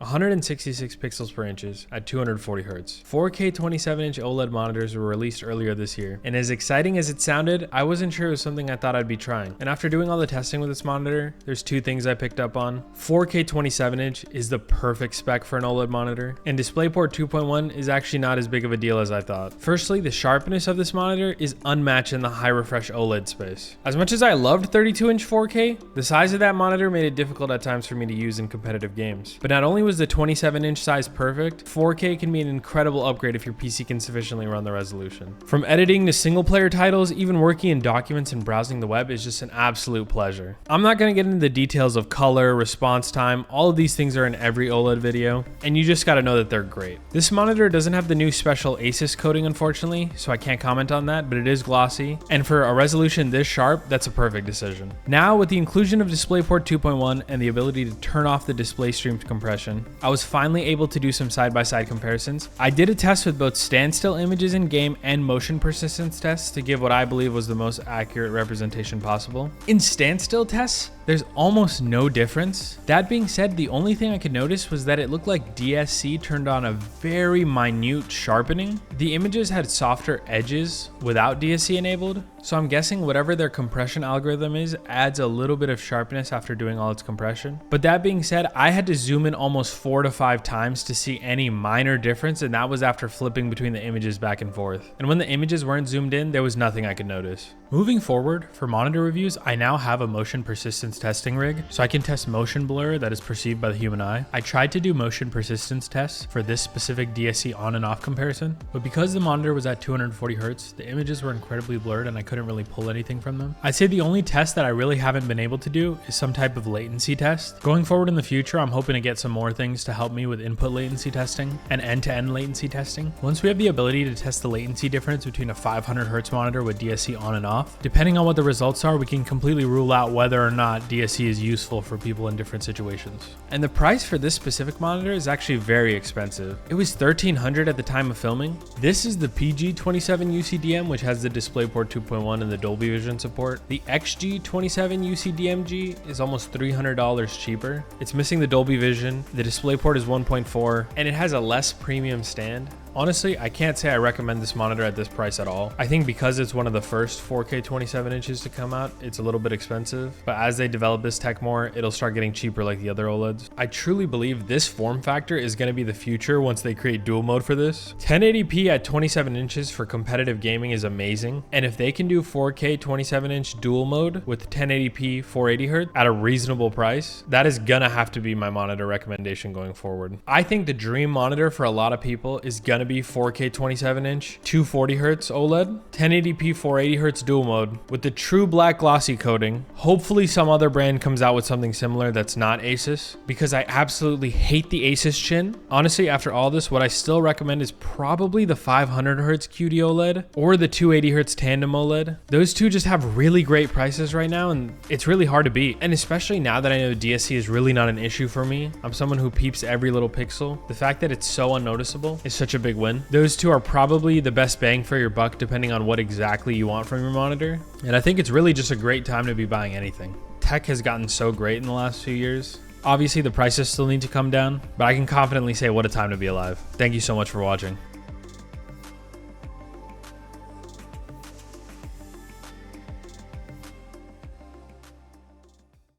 166 pixels per inches at 240 Hz. 4K 27-inch OLED monitors were released earlier this year, and as exciting as it sounded, I wasn't sure it was something I thought I'd be trying. And after doing all the testing with this monitor, there's two things I picked up on. 4K 27-inch is the perfect spec for an OLED monitor, and DisplayPort 2.1 is actually not as big of a deal as I thought. Firstly, the sharpness of this monitor is unmatched in the high refresh OLED space. As much as I loved 32-inch 4K, the size of that monitor made it difficult at times for me to use in competitive games. But not only was the 27-inch size perfect, 4K can be an incredible upgrade if your PC can sufficiently run the resolution. From editing to single-player titles, even working in documents and browsing the web is just an absolute pleasure. I'm not going to get into the details of color, response time, all of these things are in every OLED video, and you just got to know that they're great. This monitor doesn't have the new special ASUS coating, unfortunately, so I can't comment on that, but it is glossy, and for a resolution this sharp, that's a perfect decision. Now, with the inclusion of DisplayPort 2.1 and the ability to turn off the display stream compression, I was finally able to do some side-by-side comparisons. I did a test with both standstill images in game and motion persistence tests to give what I believe was the most accurate representation possible. In standstill tests, there's almost no difference. That being said, the only thing I could notice was that it looked like DSC turned on a very minute sharpening. The images had softer edges without DSC enabled, so I'm guessing whatever their compression algorithm is adds a little bit of sharpness after doing all its compression. But that being said, I had to zoom in almost 4 to 5 times to see any minor difference, and that was after flipping between the images back and forth. And when the images weren't zoomed in, there was nothing I could notice. Moving forward, for monitor reviews, I now have a motion persistence testing rig, so I can test motion blur that is perceived by the human eye. I tried to do motion persistence tests for this specific DSC on and off comparison, but because the monitor was at 240 Hz, the images were incredibly blurred and I couldn't really pull anything from them. I'd say the only test that I really haven't been able to do is some type of latency test. Going forward in the future, I'm hoping to get some more things to help me with input latency testing and end-to-end latency testing. Once we have the ability to test the latency difference between a 500 Hz monitor with DSC on and off, depending on what the results are, we can completely rule out whether or not DSC is useful for people in different situations. And the price for this specific monitor is actually very expensive. It was $1,300 at the time of filming. This is the PG27UCDM, which has the DisplayPort 2.1 and the Dolby Vision support. The XG27UCDMG is almost $300 cheaper. It's missing the Dolby Vision, the DisplayPort is 1.4, and it has a less premium stand. Honestly, I can't say I recommend this monitor at this price at all. I think because it's one of the first 4K 27 inches to come out, it's a little bit expensive, but as they develop this tech more, it'll start getting cheaper like the other OLEDs. I truly believe this form factor is going to be the future once they create dual mode for this. 1080p at 27 inches for competitive gaming is amazing, and if they can do 4K 27-inch dual mode with 1080p 480 Hz at a reasonable price, that is gonna have to be my monitor recommendation going forward. I think the dream monitor for a lot of people is gonna be 4K 27-inch 240 Hz OLED, 1080p 480 Hz dual mode with the true black glossy coating. Hopefully some other brand comes out with something similar that's not ASUS, because I absolutely hate the ASUS chin. Honestly, after all this, what I still recommend is probably the 500 Hz QD-OLED or the 280 Hz tandem OLED. Those two just have really great prices right now, and it's really hard to beat. And especially now that I know DSC is really not an issue for me, I'm someone who peeps every little pixel. The fact that it's so unnoticeable is such a big win. Those two are probably the best bang for your buck depending on what exactly you want from your monitor. And I think it's really just a great time to be buying anything. Tech has gotten so great in the last few years. Obviously the prices still need to come down, but I can confidently say what a time to be alive. Thank you so much for watching.